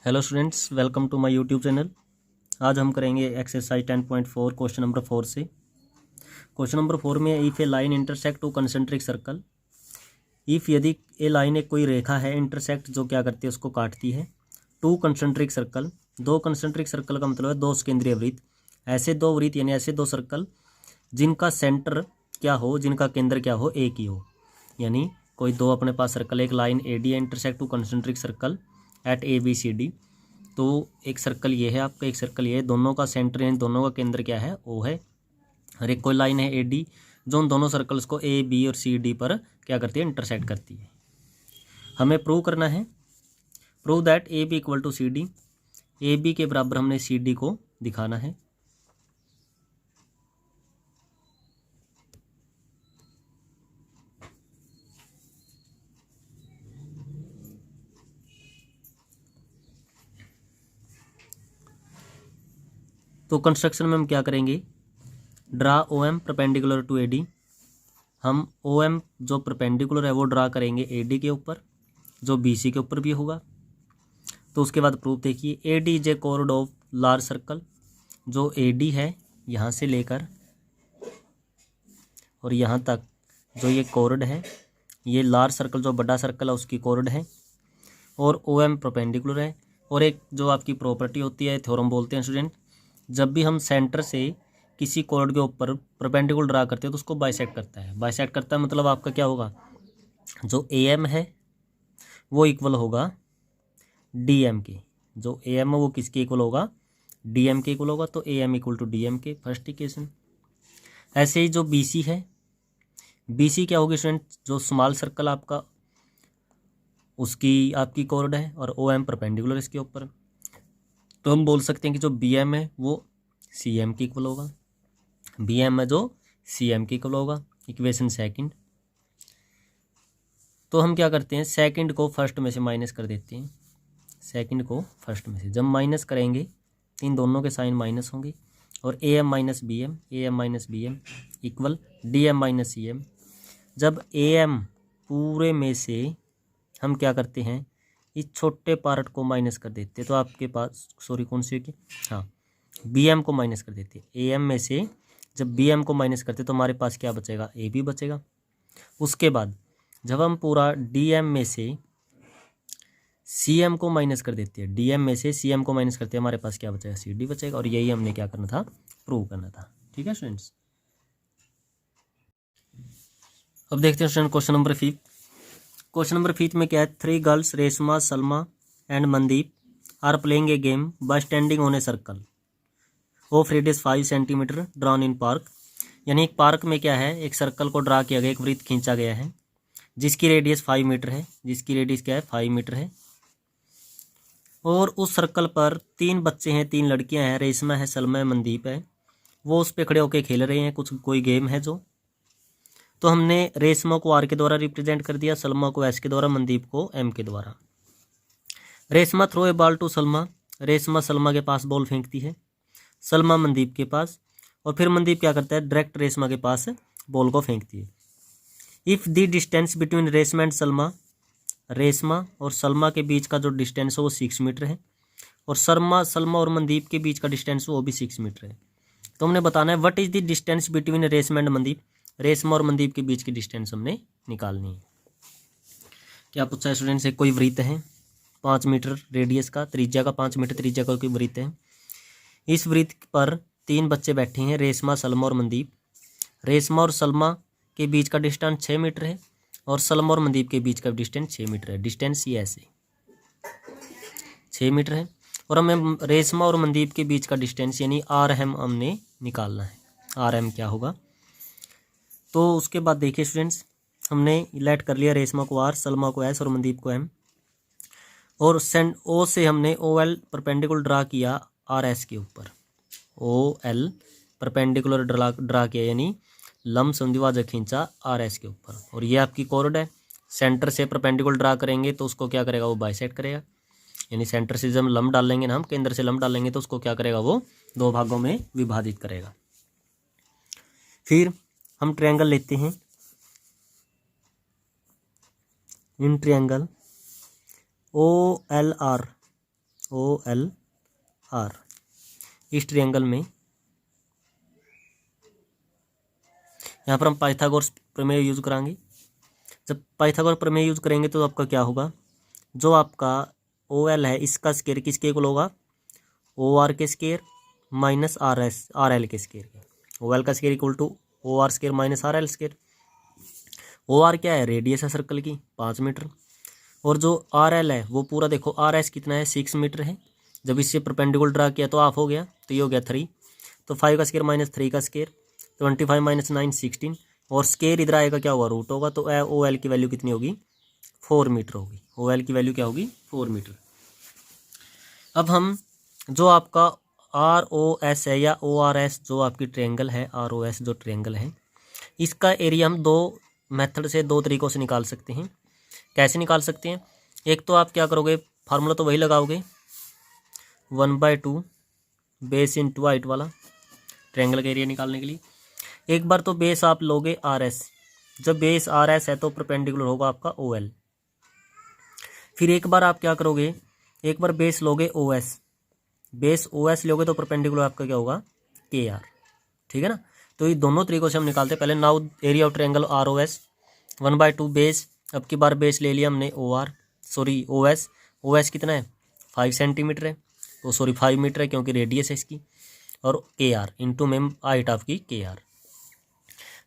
Hello students, welcome to my YouTube channel. आज हम करेंगे एक्सरसाइज 10.4 क्वेश्चन नंबर 4 से। क्वेश्चन नंबर 4 में if A line intersect two concentric circle, if यदि ए line एक कोई रेखा है इंटरसेक्ट जो क्या करती है उसको काटती है, टू कंसेंट्रिक सर्कल, दो कंसेंट्रिक सर्कल का मतलब है दो केंद्रीय वृत्त, ऐसे दो वृत्त यानी ऐसे दो सर्कल जिनका सेंटर क्या हो, जिनका केंद्र क्या हो, एक ही हो। यानी कोई दो अपने पास सर्कल, एक लाइन ए डी है intersect two concentric circle at A B C D. तो एक सर्कल ये है आपका, एक सर्कल ये है, दोनों का सेंटर यानी दोनों का केंद्र क्या है, ओ है। और एक कोई लाइन है ए डी जो उन दोनों सर्कल्स को ए बी और सी डी पर क्या करती है, इंटरसेक्ट करती है। हमें प्रूव करना है, prove that A B equal to C D, A B के बराबर हमने सी डी को दिखाना है। तो कंस्ट्रक्शन में हम क्या करेंगे, draw O M perpendicular to A D. हम ओ एम जो परपेंडिकुलर है वो ड्रा करेंगे ए डी के ऊपर, जो बी सी के ऊपर भी होगा। तो उसके बाद प्रूफ देखिए, A D is a chord of large circle, जो ए डी है यहाँ से लेकर और यहाँ तक जो ये कॉर्ड है, ये लार्ज सर्कल जो बड़ा सर्कल है उसकी कॉर्ड है, और ओ एम परपेंडिकुलर है। और एक जो आपकी प्रॉपर्टी होती है, थ्योरम बोलते हैं स्टूडेंट, जब भी हम सेंटर से किसी कॉर्ड के ऊपर परपेंडिकुलर ड्रा करते हैं तो उसको बाइसेक्ट करता है। बाइसेक्ट करता है मतलब आपका क्या होगा, जो ए एम है वो इक्वल होगा डी एम के, जो ए एम है वो किसके इक्वल होगा, डी एम के इक्वल होगा। तो A M equal to D M के, फर्स्ट इक्वेशन। ऐसे ही जो बी सी है, बी सी क्या होगी स्टूडेंट, जो स्मॉल सर्कल आपका उसकी आपकी कॉर्ड है और ओ एम परपेंडिकुलर इसके ऊपर। तो हम बोल सकते हैं कि जो बी एम है वो सी एम के इक्वल होगा, बी एम है जो सी एम के इक्वल होगा, इक्वेशन सेकंड। तो हम क्या करते हैं, सेकंड को फर्स्ट में से माइनस कर देते हैं, सेकंड को फर्स्ट में से जब माइनस करेंगे इन दोनों के साइन माइनस होंगे, और A M minus B M, A M minus B M equal D M minus C M. जब ए एम पूरे में से हम क्या करते हैं, इस छोटे पार्ट को माइनस कर देते हैं, तो आपके पास सॉरी कौन सी होगी, हाँ बी एम को माइनस कर देते हैं। ए एम में से जब बी एम को माइनस करते तो हमारे पास क्या बचेगा, ए बी बचेगा। उसके बाद जब हम पूरा डी एम में से सी एम को माइनस कर देते हैं, डी एम में से सी एम को माइनस करते हैं, हमारे पास क्या बचेगा, सी डी बचेगा। और यही हमने क्या करना था, प्रूव करना था। ठीक है स्टूडेंट्स, अब देखते हैं student question number 5। Question number 5 में क्या है, 3 girls Reshma, Salma and Mandeep are playing a game by standing on a circle of radius 5 centimetre drawn in park. यानी एक पार्क में क्या है, एक सर्कल को ड्रा किया गया, एक वृत्त खींचा गया है जिसकी रेडियस 5 मीटर है, जिसकी रेडियस क्या है, 5 मीटर है। और उस सर्कल पर 3 बच्चे हैं, 3 लड़कियां हैं, रेशमा है, सलमा है, मनदीप है। वो उस पर खड़े होकर खेल रहे हैं, कुछ कोई गेम है जो। तो हमने रेशमा को आर के द्वारा रिप्रेजेंट कर दिया, सलमा को एस के द्वारा, मनदीप को एम के द्वारा। Reshma throw a ball to Salma, Reshma Salma के पास बॉल फेंकती है, सलमा मनदीप के पास, और फिर मनदीप क्या करता है, डायरेक्ट रेशमा के पास बॉल को फेंकती है। If the distance between Reshma and Salma, Reshma और सलमा के बीच का जो डिस्टेंस है वो 6 मीटर है, और सलमा और मनदीप के बीच का डिस्टेंस वो भी 6 मीटर है। तो हमने बताना है what is the distance between Reshma and Mandeep, Reshma और मनदीप के बीच की डिस्टेंस हमने निकालनी है। क्या पूछा है स्टूडेंट से, कोई वृत्त है 5 मीटर रेडियस का, त्रिज्या का 5 मीटर त्रिज्या का कोई वृत्त है। इस वृत्त पर 3 बच्चे बैठे हैं, रेशमा, सलमा और मनदीप। रेशमा और सलमा के बीच का डिस्टेंस 6 मीटर है, और सलमा और मनदीप के बीच का डिस्टेंस 6 मीटर है। डिस्टेंस ये ऐसे 6 मीटर है, और हमें रेशमा और मनदीप के बीच का डिस्टेंस यानी आर एम हमने निकालना है। आर एम क्या होगा, तो उसके बाद देखिए स्टूडेंट्स, हमने लेट कर लिया रेशमा को आर, सलमा को एस और मनदीप को एम, और सेंड ओ से हमने ओ एल परपेंडिकुलर ड्रा किया आर एस के ऊपर, ओ एल परपेंडिकुलर ड्रा किया यानी लंब संधिभाजक खींचा आर एस के ऊपर। और ये आपकी कॉर्ड है, सेंटर से परपेंडिकुलर ड्रा करेंगे तो उसको क्या करेगा, वो बाइसेक्ट करेगा। यानी सेंटर से जब लंब डालेंगे ना, हम केंद्र से लंब डालेंगे तो उसको क्या करेगा, वो 2 भागों में विभाजित करेगा। फिर हम ट्रायंगल लेते हैं, in triangle O L R OLR। इस ट्रायंगल में यहाँ पर हम पाइथागोरस प्रमेय यूज कराएंगे। जब पाइथागोरस प्रमेय यूज करेंगे तो आपका क्या होगा, जो आपका OL है इसका स्केयर किसके इक्वल होगा, OR के स्केयर माइनस RL के स्केयर के। OL का square equal to OR square minus RL square. OR क्या है, रेडियस है सर्कल की 5 मीटर, और जो RL है वो पूरा देखो RS कितना है 6 मीटर है। जब इससे परपेंडिकुलर ड्रा किया तो ऑफ हो गया, तो ये हो गया 3। तो 5 का स्केयर माइनस 3 का स्केयर, 25 माइनस 9 16, और स्केयर इधर आएगा क्या होगा, रूट होगा। तो OL की वैल्यू कितनी होगी, 4 मीटर होगी। OL की वैल्यू क्या होगी, 4 मीटर। अब हम जो आपका ROS है या ORS जो आपकी ट्रायंगल है, ROS जो ट्रायंगल है इसका एरिया हम दो मेथड से, दो तरीक़ों से निकाल सकते हैं। कैसे निकाल सकते हैं, एक तो आप क्या करोगे, फार्मूला तो वही लगाओगे 1/2 बेस इंटू हाइट वाला, ट्रायंगल का एरिया निकालने के लिए। एक बार तो बेस आप लोगे RS, जब बेस RS है तो परपेंडिकुलर होगा आपका OL। फिर एक बार आप क्या करोगे, एक बार बेस लोगे OS, बेस OS लोगे तो परपेंडिकुलर आपका क्या होगा, KR। ठीक है ना। तो ये दोनों तरीकों से हम निकालते हैं। पहले now area of triangle ROS 1/2 base, अब की बार बेस ले लिया हमने OS कितना है 5 सेंटीमीटर है, तो 5 मीटर है क्योंकि रेडियस है इसकी, और KR इंटू मेम हाइट आपकी KR।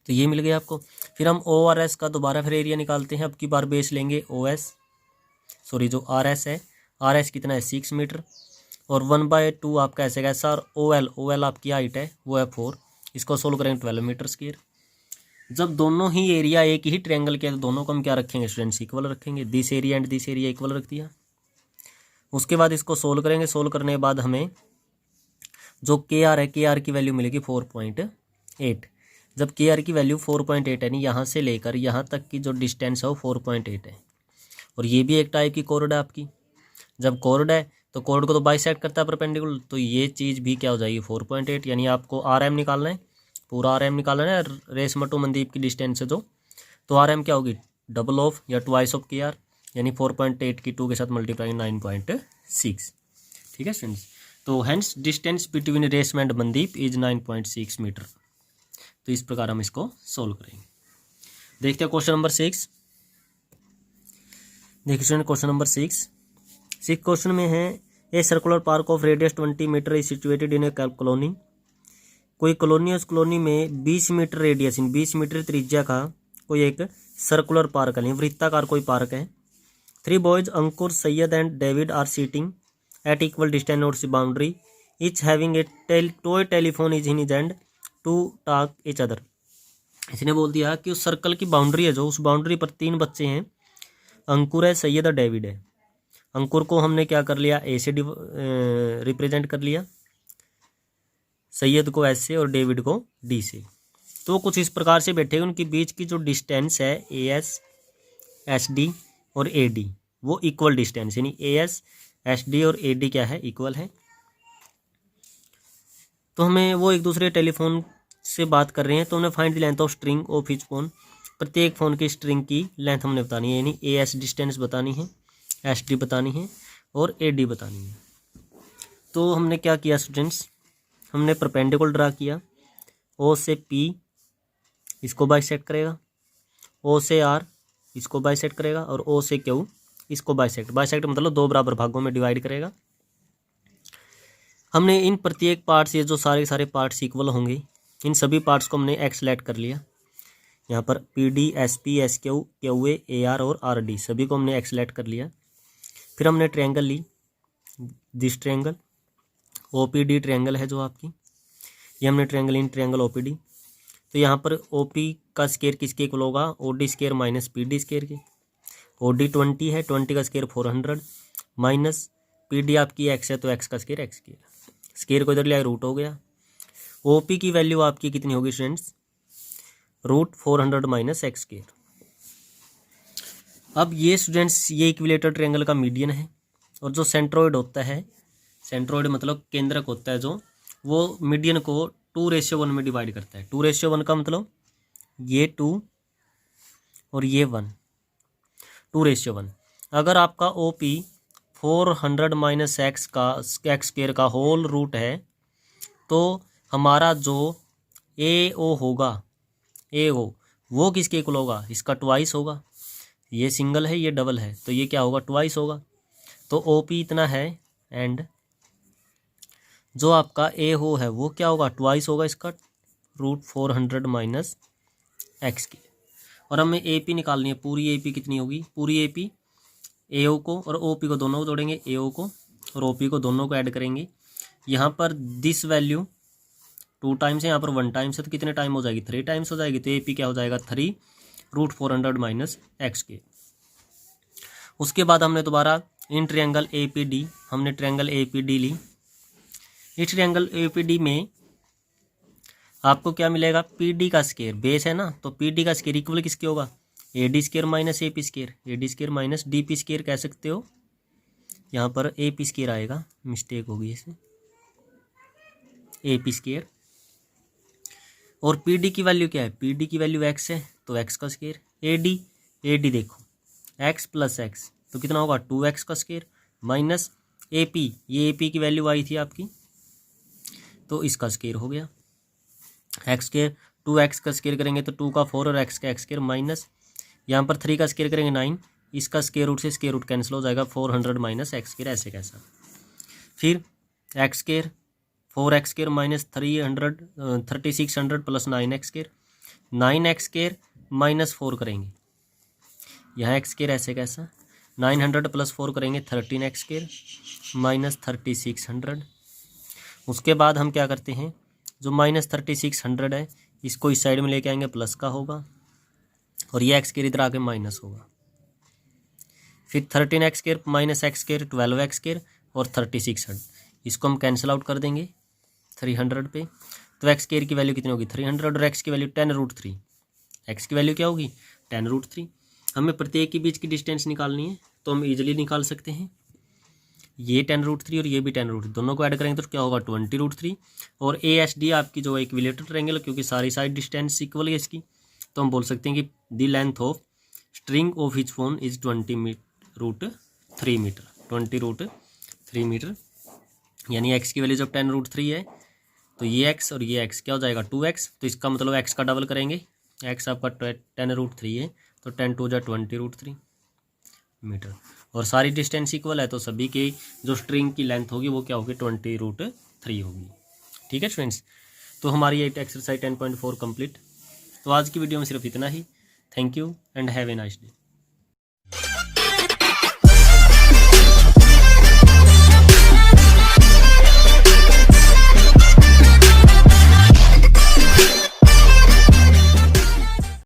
तो ये मिल गया आपको। फिर हम ORS का दोबारा फिर एरिया निकालते हैं। अब की बार बेस लेंगे जो RS है, RS कितना है 6 मीटर, और 1/2 आपका ऐसे कैसा, और OL आपकी हाइट है वो है 4। इसको सोल्व करेंगे 12 मीटर स्क्वायर। जब दोनों ही एरिया एक ही ट्रायंगल के, तो दोनों को हम क्या रखेंगे स्टूडेंट्स, इक्वल रखेंगे। This area and this area equal रख दिया। उसके बाद इसको सोल्व करेंगे। सोल्व करने के बाद हमें जो KR है, KR की वैल्यू मिलेगी 4.8। जब KR की वैल्यू 4.8 है, नहीं यहाँ से लेकर यहाँ तक की जो डिस्टेंस है वो 4.8 है, और ये भी एक टाइप की कॉर्ड है आपकी। जब कॉर्ड है तो कॉर्ड को तो बाइसेक्ट करता है परपेंडिकुलर, तो ये चीज़ भी क्या हो जाएगी 4.8। यानी आपको RM निकालना है, पूरा RM निकालना है, रेशमा टू मनदीप की डिस्टेंस है जो, तो RM क्या होगी, डबल ऑफ या ट्वाइस ऑफ KR, यानी 4.8 की 2 के साथ मल्टीप्लाई 9.6। ठीक है फ्रेंड्स। तो hence distance between Reshma and Mandeep is 9.6 metre. तो इस प्रकार हम इसको सोल्व करेंगे। देखते हैं क्वेश्चन नंबर 6। देखिए क्वेश्चन नंबर 6 क्वेश्चन में है, a circular park of radius 20 metre is situated in a colony. कोई कॉलोनी है, उस कॉलोनी में 20 मीटर रेडियस, 20 मीटर त्रिज्या का कोई एक सर्कुलर पार्क है, वृत्ताकार कोई पार्क है। 3 boys Ankur, Syed and David are sitting at equal distance towards the boundary, each having a toy telephone is in his hand to talk each other. इसने बोल दिया कि उस सर्कल की बाउंड्री है जो, उस बाउंड्री पर 3 बच्चे हैं, अंकुर है, सैयद और डेविड है। अंकुर को हमने क्या कर लिया, ए से रिप्रेजेंट कर लिया, सैयद को एस से और डेविड को डी से। तो कुछ इस प्रकार से बैठे, उनके बीच की जो डिस्टेंस है AS SD और AD वो इक्वल डिस्टेंस, यानी AS SD और AD क्या है, इक्वल है। तो हमें वो एक दूसरे टेलीफोन से बात कर रहे हैं, तो हमने find the length of string of each phone. प्रत्येक फ़ोन की स्ट्रिंग की लेंथ हमने बतानी है, यानी AS डिस्टेंस बतानी है, SD बतानी है और AD बतानी है। तो हमने क्या किया स्टूडेंट्स, हमने परपेंडिकुलर ड्रा किया, O से P इसको बाइसेक्ट करेगा, O से R इसको बाइसेक्ट करेगा, और O से Q इसको बाइसेक्ट मतलब 2 बराबर भागों में डिवाइड करेगा। हमने इन प्रत्येक पार्ट्स, ये जो सारे पार्ट्स इक्वल होंगे, इन सभी पार्ट्स को हमने एक्स सेलेक्ट कर लिया। यहाँ पर PD SP SQ QA AR और RD सभी को हमने एक्स सेलेक्ट कर लिया। फिर हमने ट्रायंगल ली, दिस ट्रायंगल OPD ट्रायंगल है जो आपकी, ये हमने ट्रायंगल इन ट्रायंगल OPD। तो यहाँ पर OP का स्केयर किसके इक्वल होगा, OD square minus PD square के। OD 20 है, 20 का स्केयर 400 माइनस PD आपकी x है, तो x का स्केयर x स्केयर को इधर लिया, रूट हो गया। OP की वैल्यू आपकी कितनी होगी स्टूडेंट्स, √400 माइनस x स्केयर। अब ये स्टूडेंट्स ये इक्विलेटर ट्रायंगल का मीडियन है, और जो सेंट्रोइड होता है, सेंट्रोइड मतलब केंद्रक होता है जो, वो मीडियन को 2:1 में डिवाइड करता है। 2:1 का मतलब ये 2 और ये 1, 2:1। अगर आपका OP 400 माइनस एक्स का एक्स स्क्वायर का होल रूट है, तो हमारा जो ए ओ होगा, ए ओ वो किसके इक्वल होगा, इसका ट्वाइस होगा। ये सिंगल है, ये डबल है, तो ये क्या होगा, ट्वाइस होगा। तो ओ पी इतना है एंड जो आपका ए हो है वो क्या होगा, ट्वाइस होगा इसका, रूट 400 माइनस एक्स की। और हमें ए पी निकालनी है, पूरी ए पी कितनी होगी, पूरी ए पी ए ओ को और ओ पी को दोनों को जोड़ेंगे, ए ओ को और ओ पी को दोनों को ऐड करेंगे। यहाँ पर दिस वैल्यू 2 टाइम्स है, यहाँ पर 1 टाइम्स है, तो कितने टाइम हो जाएगी, 3 टाइम्स हो जाएगी। तो ए पी क्या हो जाएगा, 3 रूट 400 माइनस एक्स के। उसके बाद हमने दोबारा in triangle A P D, हमने ट्रायंगल ए पी डी ली। इस ट्रायंगल ए पी डी में आपको क्या मिलेगा, पी डी का स्क्वायर, बेस है ना, तो पी डी का स्क्वायर इक्वल किसके होगा, A D square minus A P square, A D square minus D P square कह सकते हो। यहाँ पर ए पी स्क्वायर आएगा, मिस्टेक होगी इसमें, ए पी स्क्वायर। और पी डी की वैल्यू क्या है, पी डी की वैल्यू एक्स है, तो एक्स का स्क्वायर। ए डी देखो एक्स प्लस एक्स, तो कितना होगा, 2x का स्क्वायर माइनस ए पी, ये ए पी की वैल्यू आई थी आपकी, तो इसका स्क्वायर हो गया। एक्स स्क्वायर 2x का स्क्वायर करेंगे तो 2 का 4 और x का x स्क्वायर माइनस, यहाँ पर 3 का स्क्वायर करेंगे 9, इसका स्क्वायर रूट से स्क्वायर रूट कैंसिल हो जाएगा, 400 माइनस एक्स स्क्वायर, ऐसे कैसा। फिर x square 4x square minus 3600 plus 9x square, 9x square minus 4 करेंगे, यहाँ एक्स स्क्वायर ऐसे कैसा, 900 प्लस 4 करेंगे 13x स्क्वायर माइनस 3600। उसके बाद हम क्या करते हैं, जो माइनस 3600 है इसको इस साइड में लेके आएंगे, प्लस का होगा, और ये एक्स स्क्वायर इधर आके माइनस होगा। फिर 13x square minus x square 12x square और 3600, इसको हम कैंसिल आउट कर देंगे 300 पे, तो एक्स स्क्वायर की वैल्यू कितनी होगी, 300, और एक्स की वैल्यू 10√3, एक्स की वैल्यू क्या होगी, 10√3। हमें प्रत्येक के बीच की डिस्टेंस निकालनी है, तो हम इजीली निकाल सकते हैं, ये 10√3 और ये भी 10√3, दोनों को ऐड करेंगे तो क्या होगा, 20√3। और ए एस डी आपकी जो इक्विलेटर ट्रायंगल, क्योंकि सारी साइड डिस्टेंस इक्वल है इसकी, तो हम बोल सकते हैं कि the length of string of each phone is 20√3 metre, 20√3 metre. यानी एक्स की वैल्यू जब 10√3 है तो ये एक्स और ये एक्स क्या हो जाएगा, 2x, तो इसका मतलब एक्स का डबल करेंगे, एक्स आपका 10√3 है, तो 10 2 जा 20√3 मीटर। और सारी डिस्टेंस इक्वल है, तो सभी की जो स्ट्रिंग की लेंथ होगी वो क्या होगी, 20√3 होगी। ठीक है स्टूडेंट्स, तो हमारी ये एक्सरसाइज 10.4 कंप्लीट। तो आज की वीडियो में सिर्फ इतना ही। Thank you and have a nice day.